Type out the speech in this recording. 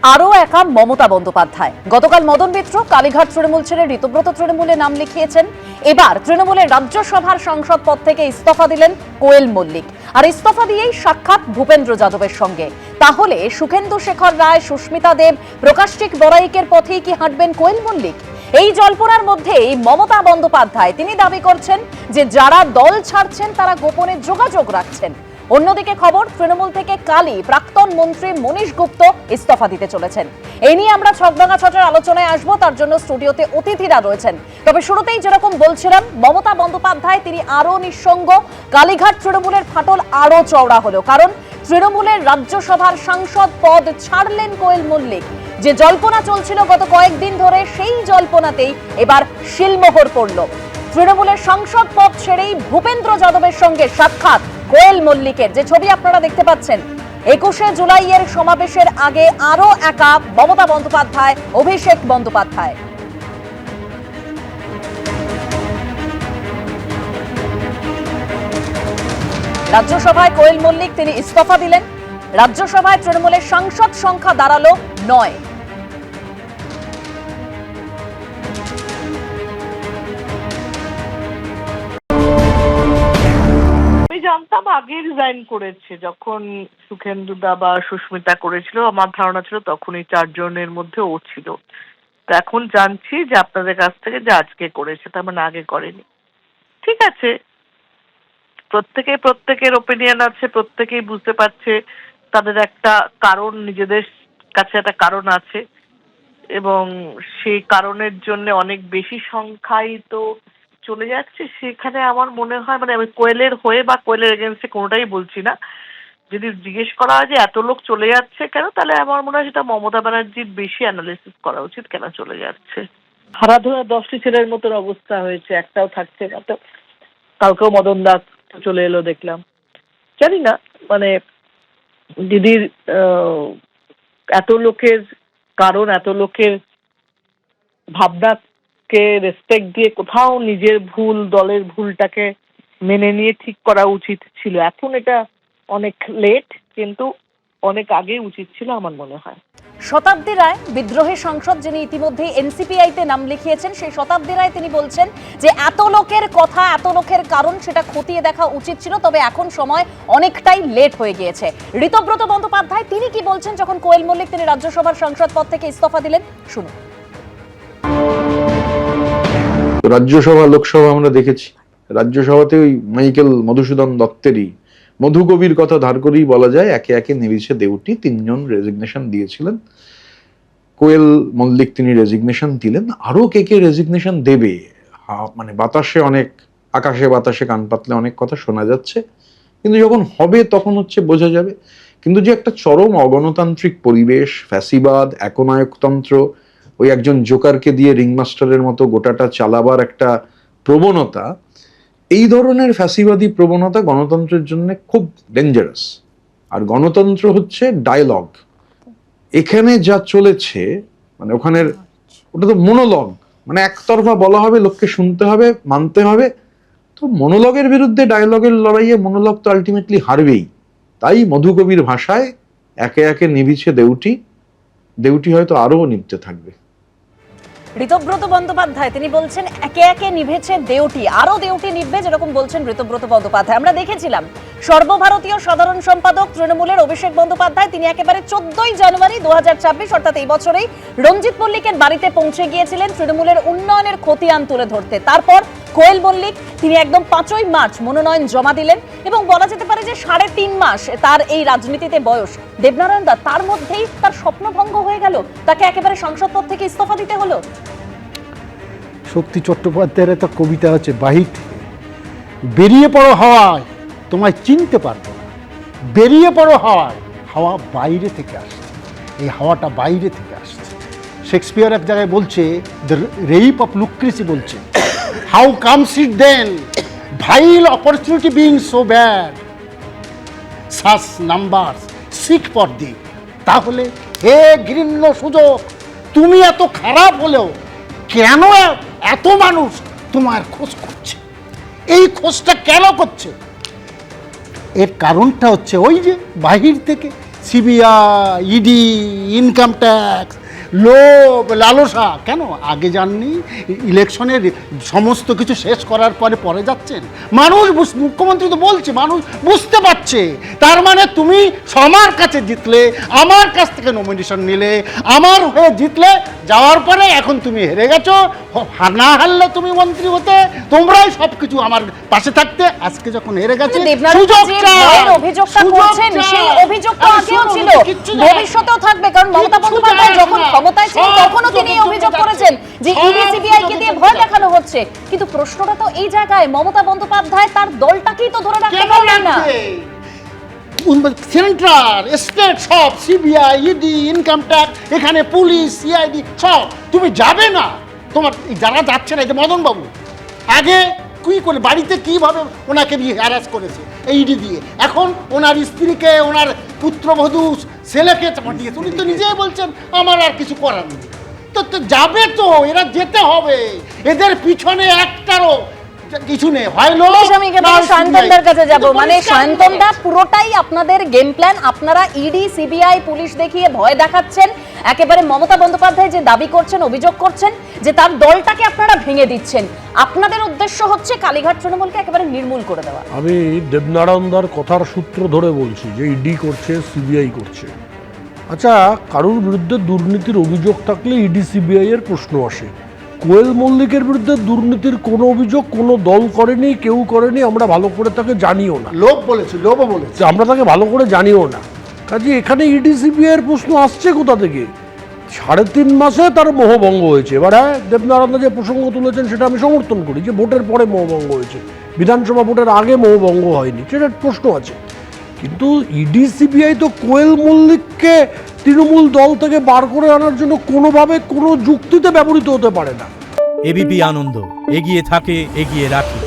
আরও একা মমতা বন্দ্যোপাধ্যায়। গতকাল মদন মিত্র কালীঘাট তৃণমূল ছেড়ে ঋতব্রত তৃণমূলে নাম লিখিয়েছেন। এবার তৃণমূলের রাজ্যসভার সাংসদ পদ থেকে ইস্তফা দিলেন কোয়েল মল্লিক। আর ইস্তফা দিয়েই সাক্ষাৎ ভূপেন্দ্র যাদবের সঙ্গে। তাহলে সুখেন্দু শেখর রায়, সুস্মিতা দেব, প্রকাশিক বড়াইকের পথেই কি হাঁটবেন কোয়েল মল্লিক? এই জল্পনার মধ্যেই মমতা বন্দ্যোপাধ্যায় তিনি দাবি করছেন যে যারা দল ছাড়ছেন তারা গোপনে যোগাযোগ রাখছেন। অন্যদিকে খবর, তৃণমূল থেকে কালই প্রাক্তন মন্ত্রী মনীশ গুপ্ত ইস্তফা দিতে চলেছেন। এই নিয়ে আমরা ছকভাঙা ছটার আলোচনায় আসবো, তার জন্য স্টুডিওতে অতিথিরা রয়েছেন। তবে শুরুতেই যেরকম বলছিলাম, মমতা বন্দ্যোপাধ্যায় তিনি আরো নিঃসঙ্গ। কালীঘাট তৃণমূলের ফাটল আরো চওড়া হলো, কারণ তৃণমূলের রাজ্যসভার সাংসদ পদ ছাড়লেন কোয়েল মল্লিক। যে জল্পনা চলছিল গত কয়েকদিন ধরে, সেই জল্পনাতেই এবার শিলমোহর পড়ল। তৃণমূলের সাংসদ পদ ছেড়েই ভূপেন্দ্র যাদবের সঙ্গে সাক্ষাৎ কোয়েল মল্লিকের। যে ছবি আপনারা দেখতে পাচ্ছেন, 21শে জুলাইয়ের সমাবেশের আগে আরো একা মমতা বন্দ্যোপাধ্যায়, অভিষেক বন্দ্যোপাধ্যায়। রাজ্যসভায় কোয়েল মল্লিক তিনি ইস্তফা দিলেন। রাজ্যসভায় তৃণমূলের সাংসদ সংখ্যা দাঁড়ালো 9। জানতাম আগে রিজাইন করেছে, যখন সুখেন্দুদা বা সুস্মিতা করেছিল আমার ধারণা ছিল তখন এই 4 জনের মধ্যে ও ছিল। তো এখন জানছি যে আপনাদের কাছ থেকে যে আজকে করেছে, তার মানে আগে করেনি। ঠিক আছে, প্রত্যেকের ওপিনিয়ন আছে, প্রত্যেকেই বুঝতে পারছে তাদের একটা কারণ, নিজেদের কাছে একটা কারণ আছে, এবং সেই কারণের জন্য অনেক বেশি সংখ্যাই তো চলে যাচ্ছে। সেখানে আমার মনে হয়, মানে আমি কোয়েলের হয়ে বা কোয়েলের এগেনস্টে কোনোটাই বলছি না, যদি জিজ্ঞেস করা হয় যে এত লোক চলে যাচ্ছে কেন, তাহলে আমার মনে হয় সেটা মমতা ব্যানার্জির বেশি অ্যানালিসিস করা উচিত কেন চলে যাচ্ছে। হারাধরা 10টি ছেলের মতন অবস্থা হয়েছে, একটাও থাকছে না। তো কালকেও মদন দাস চলে এলো দেখলাম। জানি না, মানে দিদির এত লোকের কারণ, এত লোকের ভাবনাকে রেসপেক্ট দিয়ে কোথাও নিজের ভুল, দলের ভুলটাকে মেনে নিয়ে ঠিক করা উচিত ছিল। এখন এটা অনেক লেট, কিন্তু অনেক আগে উচিত ছিল আমার মনে হয়। শতাব্দী রায়, বিদ্রোহী সাংসদ, যিনি ইতিমধ্যেই এনসিপিআইতে নাম লিখিয়েছেন, সেই শতাব্দী রায় তিনি বলছেন যে এত লোকের কথা, এত লোকের কারণ সেটা খতিয়ে দেখা উচিত ছিল, তবে এখন সময় অনেকটাই লেট হয়ে গিয়েছে। ঋতব্রত বন্দ্যোপাধ্যায় তিনি কি বলছেন যখন কোয়েল মল্লিক তিনি রাজ্যসভার সাংসদ পদ থেকে ইস্তফা দিলেন, শুনুন। রাজ্যসভা, লোকসভা আমরা দেখেছি। রাজ্যসভাতে ওই মাইকেল মধুসূদন দত্তেরই মধুকবির কথা ধার করেই বলা যায় একে একে নিভিছে দেউটি। 3 জন রেজিগনেশন দিয়েছিলেন। কোয়েল মল্লিক তিনি রেজিগনেশন দিলেন। আরো কে কে রেজিগনেশন দেবে, মানে বাতাসে অনেক, আকাশে বাতাসে কান পাতলে অনেক কথা শোনা যাচ্ছে, কিন্তু যখন হবে তখন হচ্ছে বোঝা যাবে। কিন্তু যে একটা চরম অগণতান্ত্রিক পরিবেশ, ফ্যাসিবাদ, একনায়কতন্ত্র, ওই একজন জোকারকে দিয়ে রিংমাস্টারের মতো গোটাটা চালাবার একটা প্রবণতা, এই ধরনের ফ্যাসিবাদী প্রবণতা গণতন্ত্রের জন্য খুব ডেঞ্জারাস। আর গণতন্ত্র হচ্ছে ডায়লগ। এখানে যা চলেছে, মানে ওখানের ওটা তো মনোলগ, মানে একতরফা বলা হবে, লোককে শুনতে হবে, মানতে হবে। তো মনোলগের বিরুদ্ধে ডায়লগের লড়াইয়ে মনোলগ তো আলটিমেটলি হারবেই। তাই মধুকবির ভাষায় একে একে নিভিছে দেউটি, দেউটি হয়তো আরো নিভতে থাকবে। ঋতব্রত বন্দ্যোপাধ্যায় তিনি বলছেন একে একে নিভেছে দেউটি, আরো দেউটি নিভবে, যেরকম বলছেন ঋতব্রত বন্দ্যোপাধ্যায়। আমরা দেখেছিলাম সর্বভারতীয় সাধারণ সম্পাদক তৃণমূলের অভিষেক বন্দ্যোপাধ্যায় তিনি একেবারে 14ই জানুয়ারি 2026, অর্থাৎ এই বছরেই রঞ্জিত মল্লিকের বাড়িতে পৌঁছে গিয়েছিলেন তৃণমূলের উন্নয়নের খতিয়ান তুলে ধরতে। তারপর কোয়েল মল্লিক তিনি একদম 5ই মার্চ মনোনয়ন জমা দিলেন, এবং বলা যেতে পারে যে 3.5 মাস তার এই রাজনীতিতে বয়স। দেবনারায়ণ দা, তার মধ্যেই তার স্বপ্নভঙ্গ হয়ে গেল, তাকে একেবারে সংসদ পদ থেকে ইস্তফা দিতে হলো। শক্তি চট্টোপাধ্যায়ের একটা কবিতা আছে, বাহির থেকে বেরিয়ে পড়ো হাওয়ায়, তোমায় চিনতে পারবো না। বেরিয়ে পড়ো হাওয়ায়, হাওয়া বাইরে থেকে আসছে, এই হাওয়াটা বাইরে থেকে আসছে। শেক্সপিয়ার এক জায়গায় বলছে, দ্য রেইপ অফ লুক্রেসি বলছে, how comes it then, vile opportunity being so bad, such numbers seek for thee. তাহলে হে ঘৃণ্য সুযোগ, তুমি এত খারাপ হলেও কেন এত মানুষ তোমার খোঁজ করছে? এই খোঁজটা কেন করছে? এর কারণটা হচ্ছে ওই যে বাহির থেকে সিবিআই, ইডি, ইনকাম ট্যাক্স, লোভ, লালসা, কেন আগে যাননি? ইলেকশনের সমস্ত কিছু শেষ করার পরে পরে যাচ্ছেন। মানুষ মুখ্যমন্ত্রী তো বলছে, মানুষ বুঝতে পারছে। তার মানে তুমি আমার কাছে জিতলে, আমার কাছ থেকে নমিনেশন নিলে, আমার হয়ে জিতলে, যাওয়ার পরে এখন তুমি হেরে গেছো। না হারলে তুমি মন্ত্রী হতে, তোমরাই সব কিছু আমার পাশে থাকতে। আজকে যখন হেরে গেছে, অভিযোগটা করছেন, সেই অভিযোগটা আগেও ছিল, ভবিষ্যতেও থাকবে, কারণ মমতা বন্দ্যোপাধ্যায় যখন ক্ষমতায় ছিলেন তখনও তিনি এই অভিযোগ করেছেন যে ইডি সিবিআই কে দিয়ে ভয় দেখানো হচ্ছে। কিন্তু প্রশ্নটা তো এই জায়গায়, মমতা বন্দ্যোপাধ্যায় তার দলটাকেই তো ধরে রাখতে পারলেন না। সেন্ট্রাল স্টেট সব, সিবিআই, ইডি, ইনকাম ট্যাক্স, এখানে পুলিশ, সিআইডি সব, তুমি যাবে না? তোমার যারা যাচ্ছে না, এই যে মদন বাবু আগে কি করে বাড়িতে কিভাবে ওনাকে দিয়ে হ্যারাস করেছে এই ইডি দিয়ে, এখন ওনার স্ত্রীকে, ওনার পুত্রবধূ ছেলেকে পাঠিয়েছে। উনি তো নিজেই বলছেন আমার আর কিছু করার নেই। তো যাবে তো, এরা যেতে হবে, এদের পিছনে একটারও কিছু নেই। হয় লোক, আমি সায়ন্তনদার কাছে যাব, মানে সায়ন্তনদা পুরোটাই আপনাদের গেম প্ল্যান। আপনারা ইডি সিবিআই পুলিশ দেখিয়ে ভয় দেখাচ্ছেন, একেবারে মমতা বন্দ্যোপাধ্যায় যে দাবি করছেন, অভিযোগ করছেন যে তার দলটাকে আপনারা ভেঙে দিচ্ছেন। আপনাদের উদ্দেশ্য হচ্ছে কালীঘাট তৃণমূলকে একেবারে নির্মূল করে দেওয়া। আমি দেবনারায়ণদার কথার সূত্র ধরে বলছি যে ইডি করছে, সিবিআই করছে। আচ্ছা, কারোর বিরুদ্ধে দুর্নীতির অভিযোগ থাকলে ইডি সিবিআই এর প্রশ্ন আসে। কোয়েল মল্লিকের বিরুদ্ধে দুর্নীতির কোনো অভিযোগ কোনো দল করেনি, কেউ করেনি, আমরা ভালো করে তাকে জানিও না। লোভ বলেছে, লোভও বলেছে, আমরা তাকে ভালো করে জানিও না। কাজে এখানে ইডি সিবিআই এর প্রশ্ন আসছে কোথা থেকে? 3.5 মাসে তার মোহভঙ্গ হয়েছে। এবার হ্যাঁ, দেবনারায়ণ যে প্রসঙ্গ তুলেছেন সেটা আমি সমর্থন করি, যে ভোটের পরে মোহভঙ্গ হয়েছে, বিধানসভা ভোটের আগে মোহভঙ্গ হয়নি, সেটার প্রশ্ন আছে। কিন্তু ইডি সিবিআই তো কোয়েল মল্লিককে তৃণমূল দল থেকে বার করে আনার জন্য কোনোভাবে কোনো যুক্তিতে ব্যবহৃত হতে পারে না। এবিপি আনন্দ, এগিয়ে থাকে, এগিয়ে রাখে।